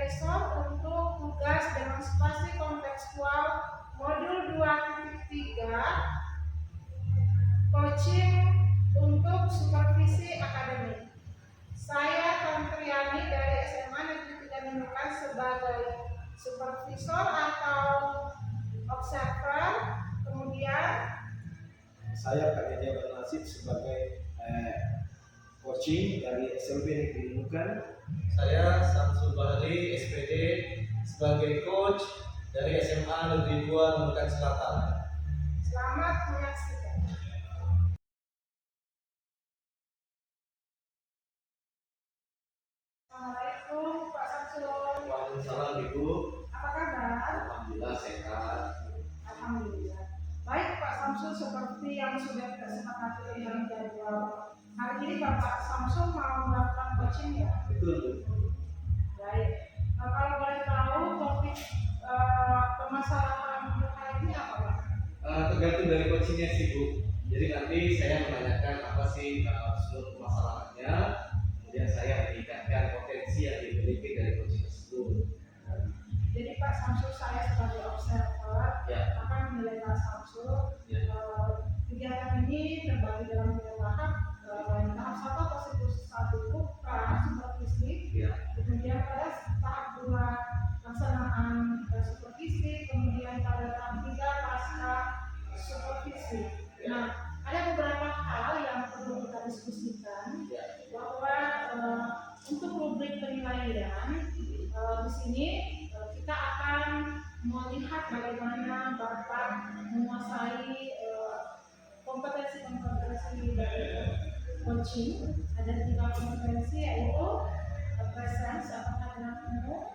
besok untuk tugas demonstrasi kontekstual modul 2.3 coaching untuk supervisi akademik. Saya Tantriani dari SMA Negeri 3 Nunukan sebagai supervisor atau observer, kemudian saya Kak Edia Bernasib sebagai coaching dari SMP Negeri Nunukan. Saya Samsul Bahri SPD sebagai coach dari SMA Negeri 2 Nunukan Selatan. Selamat menyaksikan. Assalamualaikum Pak Samsul. Waalaikumsalam Ibu. Apa kabar? Alhamdulillah sehat. Alhamdulillah. Baik Pak Samsul, seperti yang sudah kita sepakati dalam jadwal hari ini, Bapak Samsul mau melakukan coaching ya? Betul. Baik. Kalau boleh tahu topik permasalahan untuk hari ini apa Pak? Tergantung dari coachingnya sih Bu. Jadi nanti saya menanyakan apa sih seluruh permasalahannya, kemudian saya meningkatkan potensi yang dimiliki dari coaching tersebut. Jadi Pak Samsul, saya sebagai observer akan menilai Pak Samsul. Kegiatan ini terbagi dalam 3 tahap. Tahap 1 atau siklus 1 pra supervisi, kemudian pada tahap 2 pelaksanaan supervisi, kemudian pada tahap 3 pasca supervisi. Nah, ada beberapa hal yang perlu kita diskusikan bahwa untuk rubrik penilaian di sini kita akan melihat bagaimana Bapak menguasai kompetensi-kompetensi dari coaching. Ada 3 kompetensi, yaitu presence atau kehadiran penuh,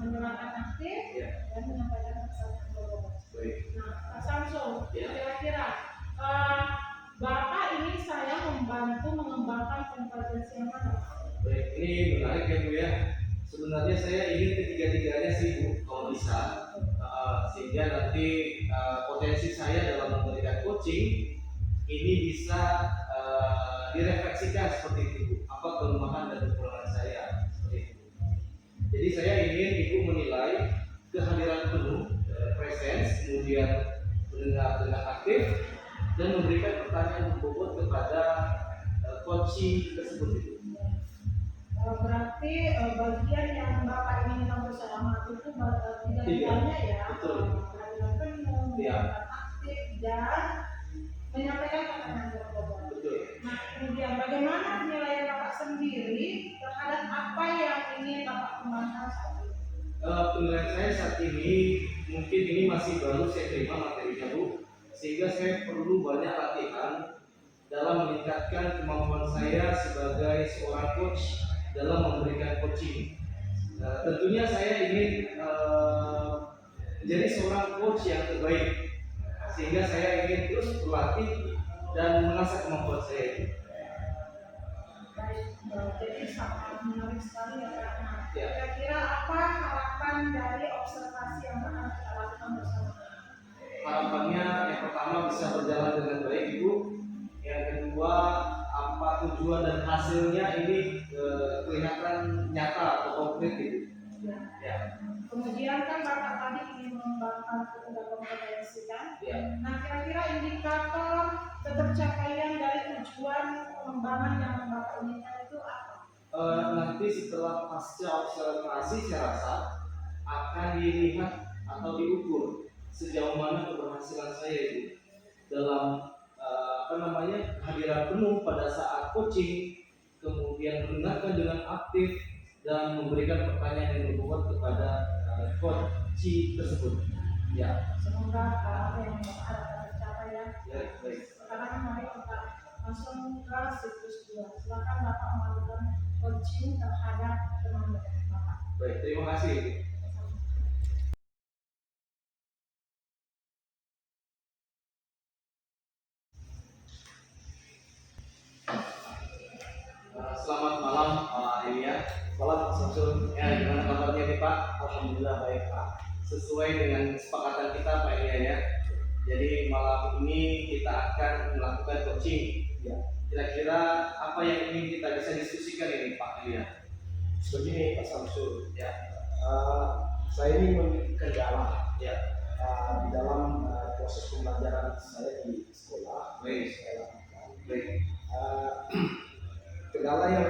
menyerahkan aktif, dan menyampaikan pesan global. Nah, Pak Samsul, kira-kira Bapak ini saya membantu mengembangkan kompetensi yang mana? Baik, ini menarik ya Bu ya. Sebenarnya saya ingin ketiga-tiganya sih Bu, kalau bisa, sehingga nanti potensi saya dalam memberikan coaching ini bisa direfleksikan seperti itu Bu. Apa kelemahan dan kekurangan saya seperti itu. Jadi saya ingin Ibu menilai kehadiran penuh, presence, kemudian mendengar dengan aktif, dan memberikan pertanyaan berbobot kepada coaching tersebut itu. Berarti bagian yang Bapak ingin tahu bersama itu 3-tiganya ya. Betul. Kehadiran penuh, aktif, dan menyampaikan pertanyaan global. Betul. Nah, kemudian bagaimana penilaian Bapak sendiri terhadap apa yang ingin Bapak kembangkan saat ini? Penilaian saya saat ini mungkin ini masih baru saya terima materinya Bu, sehingga saya perlu banyak latihan dalam meningkatkan kemampuan saya sebagai seorang coach dalam memberikan coaching. Tentunya saya ingin menjadi seorang coach yang terbaik, sehingga saya ingin terus berlatih dan mengasah kemampuan saya itu. Baik, jadi sangat menarik sekali ya Pak. Nah, kira-kira apa harapan dari observasi yang akan kita lakukan bersama? Harapannya yang pertama bisa berjalan dengan baik Ibu. Yang kedua, apa tujuan dan hasilnya ini kelihatan nyata atau konkret gitu. Kemudian kan Bapak tadi ingin mengembangkan ketiga kompetensi kan? Nah, kira-kira indikator ketercapaian dari tujuan pengembangan yang Bapak inginkan itu apa? Nanti setelah pasca observasi saya rasa akan dilihat atau diukur sejauh mana keberhasilan saya itu dalam kehadiran penuh pada saat coaching, kemudian mendengarkan dengan aktif dan memberikan pertanyaan yang berbobot kepada coach tersebut. Semoga apa yang Bapak harapkan tercapai ya. Baik. Sekarang mari kita langsung ke siklus 2. Silakan Bapak melakukan coaching terhadap teman-teman Bapak. Baik, terima kasih. Selamat malam ini ya. Salam Samsul. Gimana kabarnya nih Pak? Alhamdulillah baik Pak. Sesuai dengan kesepakatan kita Pak Elia ya. Jadi malam ini kita akan melakukan coaching. Kira-kira apa yang ingin kita bisa diskusikan ini Pak Elia? Begini Pak Samsul, Ya. saya ini memiliki kendala Ya. di dalam proses pembelajaran saya di sekolah. Baik. Saya lakukan. Baik. Kendala yang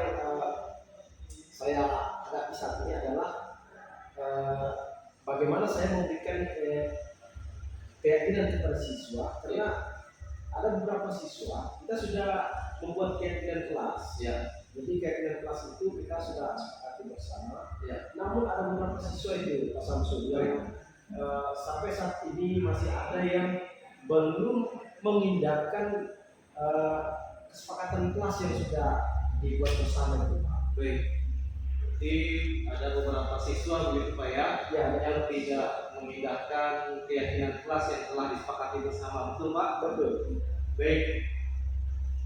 saya hadapi saat ini adalah bagaimana saya memberikan keyakinan kepada siswa, karena ada beberapa siswa kita sudah membuat keyakinan kelas. Ya. Jadi keyakinan kelas itu kita sudah sepakati bersama. Ya. Namun ada beberapa siswa itu Pak Samsul yang sampai saat ini masih ada yang belum mengindahkan kesepakatan kelas yang sudah dibuat bersama itu Pak. Baik. Jadi ada beberapa siswa begitu Pak ya, Ya, yang tidak mengindahkan keyakinan kelas yang telah disepakati bersama, betul Pak? betul. Baik.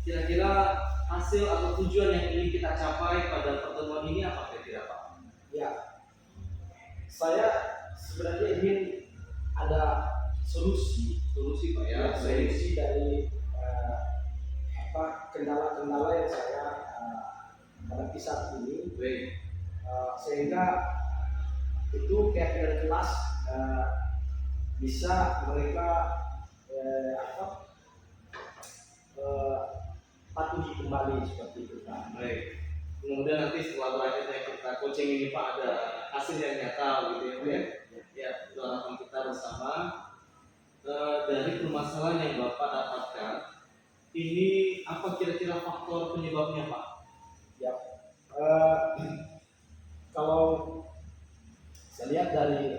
Kira-kira hasil atau tujuan yang ingin kita capai pada pertemuan ini apa kira-kira Pak? Ya, saya sebenarnya ingin ada solusi Solusi Pak ya. solusi dari kendala-kendala yang saya hadapi saat ini, Baik. sehingga itu keyakinan kelas bisa mereka patuhi kembali seperti itu Pak. Baik. Kemudian nanti setelah berakhirnya kita coaching ini Pak, ada hasil yang nyata gitu ya Pak ya. Ya, itu harapan kita bersama. Dari permasalahan yang Bapak dapatkan, ini apa kira-kira faktor penyebabnya Pak? Ya, kalau saya lihat dari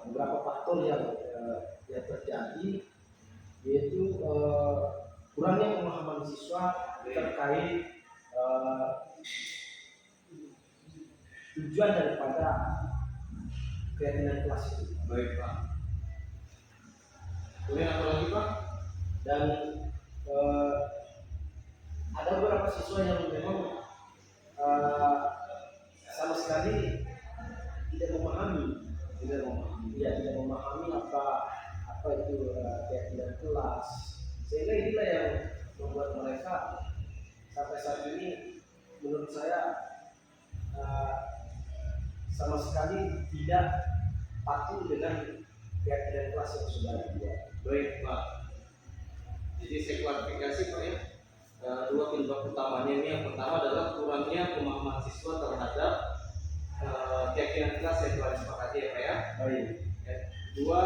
beberapa faktor yang terjadi, yaitu kurangnya pemahaman siswa terkait tujuan daripada keyakinan kelas itu. Baik Pak. Kemudian apa lagi Pak? Dan ada beberapa siswa yang memang sama sekali tidak memahami, tidak memahami apa itu keyakinan kelas, sehingga inilah yang membuat mereka sampai saat ini menurut saya sama sekali tidak patuh dengan keyakinan kelas yang sudah dibuat. Baik Pak. Jadi saya klarifikasi Pak ya. Dua penyebab utamanya ini, yang pertama adalah kurangnya pemahaman siswa terhadap keyakinan kelas yang telah disepakati ya Pak ya. Baik. Dua,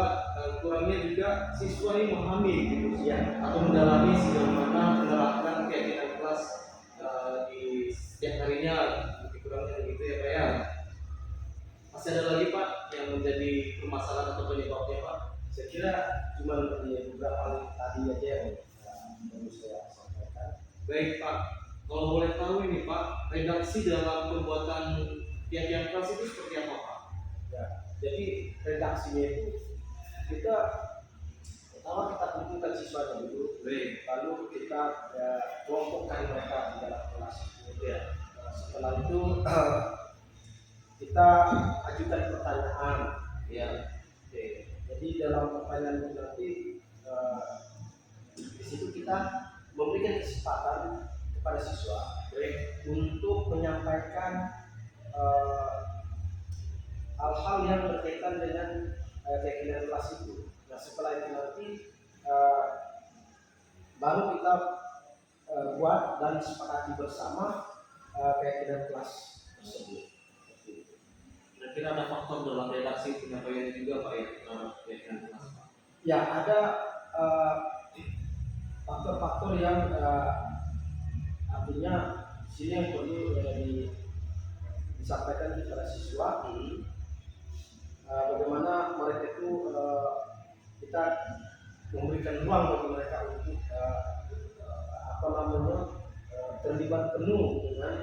kurangnya juga siswa ini memahami gitu Ya. atau mendalami sejauh mana menerapkan keyakinan kelas di setiap harinya, lebih kurangnya begitu ya Pak ya. Masih ada lagi Pak yang menjadi permasalahan atau penyebabnya Pak? Saya kira cuma beberapa hal tadi aja yang perlu saya sampaikan. Baik Pak, kalau boleh tahu ini Pak, redaksi dalam pembuatan keyakinan kelas itu seperti apa Pak? Ya, jadi redaksinya itu kita pertama kita kumpulkan siswanya dulu, Baik. lalu kita kelompokkan mereka di dalam kelas. Ya. Setelah itu kita ajukan pertanyaan. Ya. Oke. Jadi dalam pertanyaan itu nanti di situ kita memberikan kesempatan kepada siswa Baik. untuk menyampaikan hal-hal yang berkaitan dengan keyakinan kelas itu. Nah setelah itu nanti baru kita buat dan sepakati bersama keyakinan kelas tersebut. Kira-kira ada faktor dalam redaksi penyampaian juga Pak ya terhadap keyakinan kelas Pak? Ya ada faktor-faktor yang artinya sini yang perlu disampaikan kepada siswa. Bagaimana mereka itu kita memberikan ruang bagi mereka untuk terlibat penuh dengan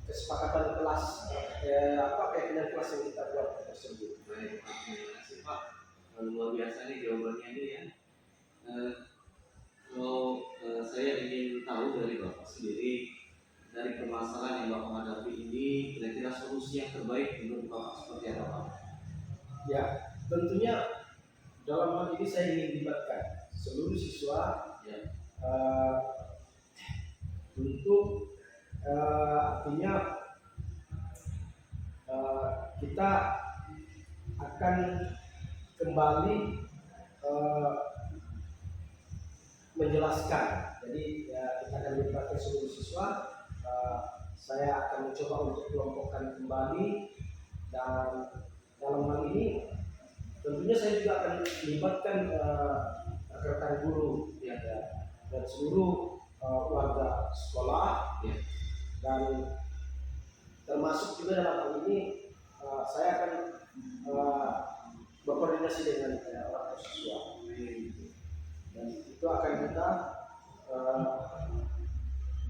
kesepakatan kelas keyakinan kelas yang kita buat tersebut. Baik Pak, terima kasih Pak. Luar biasa nih jawabannya ini ya. Kalau saya ingin tahu dari Bapak sendiri, dari permasalahan yang Bapak hadapi ini, kira-kira solusi yang terbaik menurut Bapak seperti apa Pak? Ya, tentunya dalam hal ini saya ingin libatkan seluruh siswa Ya. untuk Artinya kita akan kembali menjelaskan. Jadi kita akan melibatkan seluruh siswa. Saya akan mencoba untuk kelompokkan kembali, dan dalam hal ini tentunya saya juga akan melibatkan rekan guru ya, dan seluruh warga sekolah ya. Dan termasuk juga dalam hal ini saya akan berkoordinasi dengan orang tua siswa, dan itu akan kita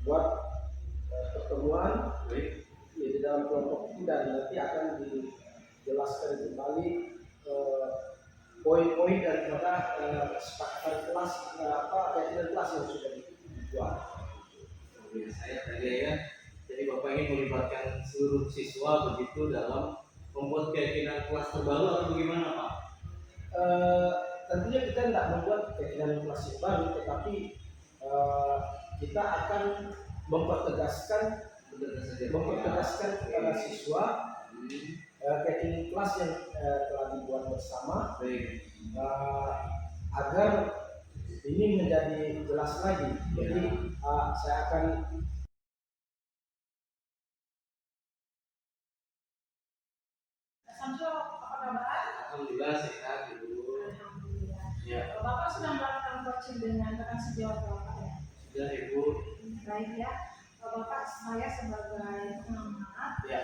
buat pertemuan di dalam kelompok itu, dan nanti akan dijelaskan kembali poin-poin daripada kesepakatan kelas keyakinan kelas yang sudah dibuat. Saya tadi ya, jadi Bapak ingin melibatkan seluruh siswa begitu dalam membuat keyakinan kelas terbaru atau bagaimana Pak? Tentunya kita tidak membuat keyakinan kelas yang baru, tetapi kita akan mempertegaskan kepada siswa keyakinan kelas yang telah dibuat bersama, agar ini menjadi jelas lagi. Jadi saya akan Samsul, apa kabar? Alhamdulillah sehat Ibu. Alhamdulillah. Ya. Bapak sudah melakukan coaching dengan rekan sejawat Bapak ya? Sudah Ibu. Baik ya. Bapak, saya sebagai pengamat Ya.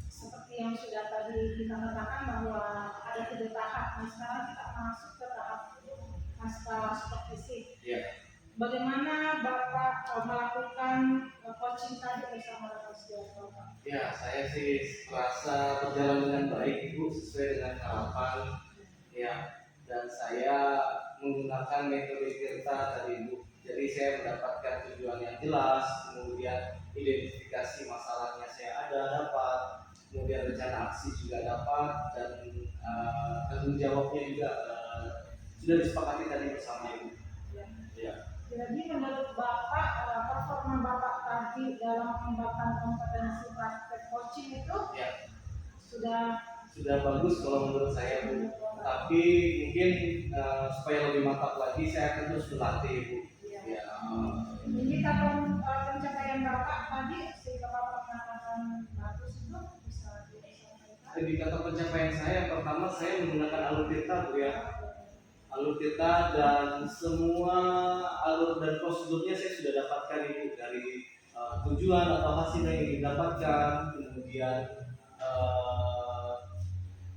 Seperti yang sudah tadi kita katakan bahwa ada 3 tahap. Nah, sekarang kita masuk ke tahap pasca supervisi. Ya. Bagaimana Bapak melakukan coaching tadi bersama rekan sejawat Bapak? Ya, saya sih merasa berjalan dengan baik Ibu, sesuai dengan harapan. Ya, dan saya menggunakan metode Tirta tadi Ibu. Jadi saya mendapatkan tujuan yang jelas, kemudian identifikasi masalahnya saya dapat, kemudian rencana aksi juga dapat, dan tanggung jawabnya juga sudah disepakati tadi bersama Ibu. Ya. Jadi menurut Bapak, performa Bapak tadi dalam mengembangkan kompetensi praktek coaching itu Ya. sudah bagus kalau menurut saya Bu. Tapi mungkin supaya lebih mantap lagi saya akan terus berlatih Bu. Ya. Indikator pencapaian Bapak tadi sehingga Bapak mengatakan bagus itu bisa disampaikan. Indikator pencapaian saya pertama saya menggunakan alur Tirta Bu ya. Alur Tirta dan semua alur dan prosedurnya saya sudah dapatkan Ibu, dari tujuan atau hasil yang ingin didapatkan, kemudian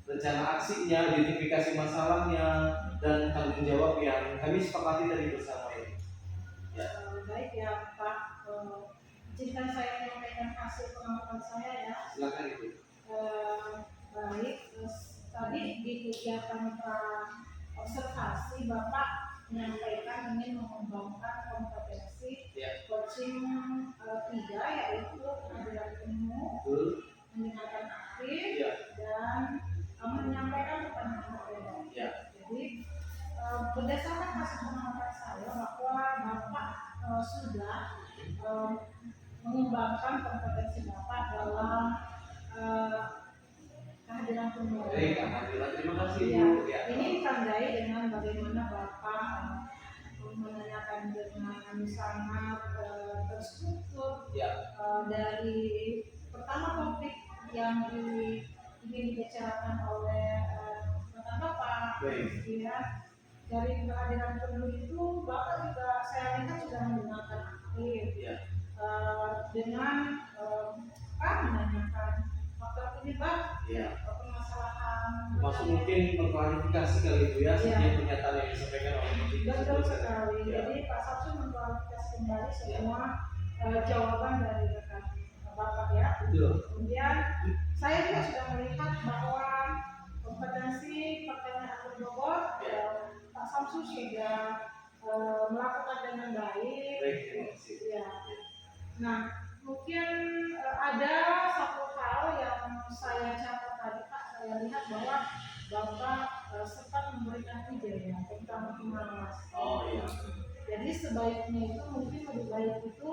rencana aksinya, identifikasi masalahnya, dan tanggung jawab yang kami sepakati tadi bersama ini. Ya. Baik ya Pak, izinkan saya menyampaikan hasil pengamatan saya ya. Silakan Ibu. Baik, tadi di kegiatan observasi Bapak menyampaikan ingin mengembangkan kompetensi coaching 3, yaitu kehadiran penuh, mendengarkan aktif, dan menyampaikan pertanyaan. Jadi berdasarkan hasil pengamatan saya bahwa Bapak sudah mengembangkan kompetensi Bapak dalam kehadiran penuh. Terima kasih Ya, Bu. Ya. ini ditandai dengan bagaimana Bapak menanyakan dengan sangat terstruktur dari pertama topik yang ingin dibicarakan oleh Bapak. Ya, dari kehadiran penuh itu Bapak juga saya lihat sudah menggunakan aktif dengan menanyakan faktor penyebab permasalahan. Maksud mungkin mengklarifikasi kali itu ya, setiap pernyataan yang disampaikan oleh Betul sekali. Jadi Pak Samsul mengklarifikasi kembali semua jawaban dari rekan Bapak ya. Kemudian saya juga sudah melihat bahwa kompetensi pertanyaan berbobot Pak Samsul sudah melakukan dengan baik. Ya. Nah, mungkin ada satu hal yang saya catat tadi Pak, saya lihat bahwa Bapak sempat memberikan ide ya tentang pengawas. Oh iya. Jadi sebaiknya itu mungkin lebih baik itu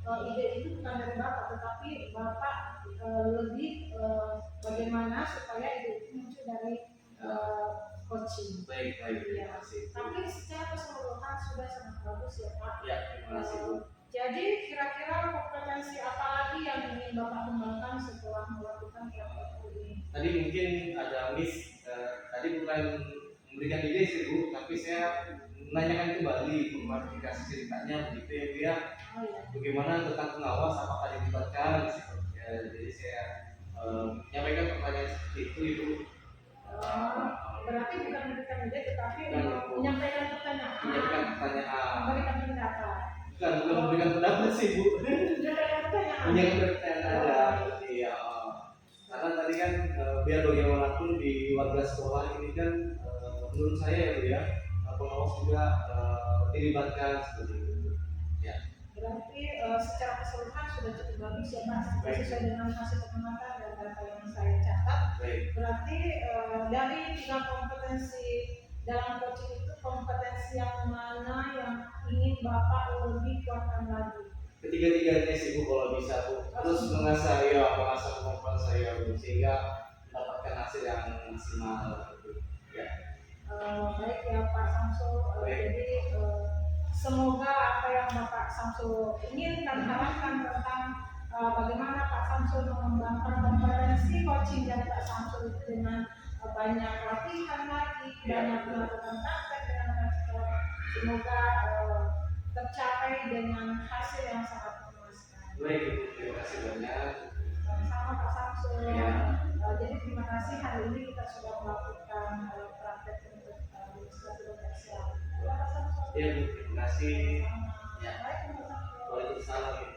ide itu bukan dari Bapak, tetapi Bapak lebih bagaimana supaya ide itu muncul dari coaching. Baik, Ya. terima kasih. Tapi secara keseluruhan sudah sangat bagus ya Pak. Ya, terima kasih Bu. Jadi kira-kira kompetensi apa lagi yang ingin Bapak kembangkan setelah melakukan praktek ini? Tadi mungkin ada miss, tadi bukan memberikan ide sih Bu, tapi saya menanyakan kembali klarifikasi ceritanya begitu ya Bu ya. Oh iya. Bagaimana tentang pengawas, apakah dilibatkan? Ya, jadi saya menyampaikan pertanyaan seperti itu Ibu. Berarti bukan memberikan ide tetapi Bukan. menyampaikan pertanyaan. Menyampaikan pertanyaan. Memberikan pendapat. Bukan memberikan pendapat sih Bu. Menyampaikan pertanyaan. Menyampaikan pertanyaan aja. Iya. Karena tadi kan biar bagaimanapun di warga sekolah ini kan menurut saya ya Bu ya, pengawas juga dilibatkan seperti itu. Ya. Berarti secara keseluruhan sudah cukup bagus ya Pak, sesuai dengan hasil pengamatan dan data yang saya catat. Baik. Berarti dari 3 kompetensi dalam coaching itu, kompetensi yang mana yang ingin Bapak lebih kuatkan lagi? Ketiga-tiganya sih Bu kalau bisa Bu. Terus mengasah kemampuan saya Bu sehingga mendapatkan hasil yang maksimal gitu. Ya. Baik ya Pak Samsul. Jadi semoga apa yang Bapak Samsul inginkan, harapkan tentang bagaimana Pak Samsul mengembangkan kompetensi coaching dan Pak Samsul itu dengan banyak latihan lagi, banyak melakukan praktek dengan praktek. Semoga tercapai dengan hasil yang sangat memuaskan. Baik, terima kasih banyak. Sama Pak Samsul. Ya. Jadi terima kasih hari ini kita sudah melakukan praktek untuk administrasi komersial. Terima kasih. Ya, Bu, terima kasih. Ya. Baik, terima kasih. Waalaikumsalam.